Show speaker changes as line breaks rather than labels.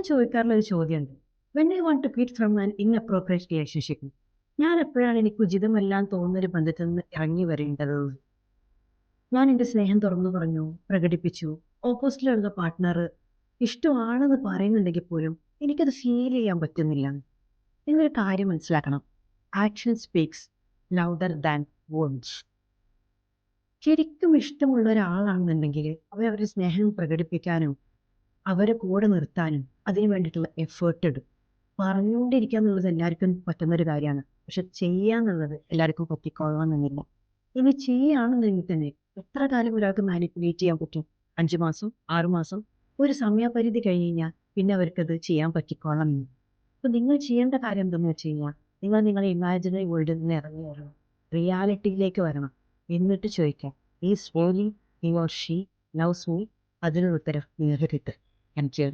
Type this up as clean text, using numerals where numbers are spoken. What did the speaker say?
ചോദിക്കാറുള്ള ഒരു ചോദ്യമുണ്ട്. When I want to quit from an inappropriate relationship, ഞാൻ എപ്പോഴാണ് എനിക്ക് ഉചിതമല്ലാന്ന് തോന്നുന്ന ഒരു ബന്ധത്തിൽ നിന്ന് ഇറങ്ങി വരേണ്ടത്? ഞാൻ എൻ്റെ സ്നേഹം തുറന്നു പറഞ്ഞു, പ്രകടിപ്പിച്ചു. ഓപ്പോസിറ്റിലുള്ള പാർട്ട്ണർ ഇഷ്ടമാണെന്ന് പറയുന്നുണ്ടെങ്കിൽ പോലും എനിക്കത് ഫീൽ ചെയ്യാൻ പറ്റുന്നില്ല. നിങ്ങളൊരു കാര്യം മനസ്സിലാക്കണം. Action speaks louder than words. ശരിക്കും ഇഷ്ടമുള്ള ഒരാളാണെന്നുണ്ടെങ്കിൽ അവരുടെ സ്നേഹം പ്രകടിപ്പിക്കാനും അവരെ കൂടെ നിർത്താനും അതിന് വേണ്ടിയിട്ടുള്ള എഫേർട്ട് എടുക്കും. പറഞ്ഞുകൊണ്ടിരിക്കുക എന്നുള്ളത് എല്ലാവർക്കും പറ്റുന്നൊരു കാര്യമാണ്. പക്ഷെ ചെയ്യാന്നുള്ളത് എല്ലാവർക്കും പറ്റിക്കൊള്ളണമെന്നില്ല. ഇനി ചെയ്യുകയാണെന്നുണ്ടെങ്കിൽ തന്നെ എത്ര കാലം ഒരാൾക്ക് മാനിപ്പുലേറ്റ് ചെയ്യാൻ പറ്റും? 5 മാസം, 6 മാസം, ഒരു സമയപരിധി കഴിഞ്ഞ് കഴിഞ്ഞാൽ പിന്നെ അവർക്കത് ചെയ്യാൻ പറ്റിക്കൊള്ളണമെന്നില്ല. അപ്പൊ നിങ്ങൾ ചെയ്യേണ്ട കാര്യം എന്താണെന്ന് വെച്ച് കഴിഞ്ഞാൽ നിങ്ങളുടെ ഇമാജിനറി വേൾഡിൽ നിന്ന് ഇറങ്ങി വരണം, റിയാലിറ്റിയിലേക്ക് വരണം. എന്നിട്ട് ചോദിക്കാം, is really he or she loves me? അതിനൊരു ഉത്തരം നിങ്ങൾക്ക് കിട്ടും. എനിക്ക്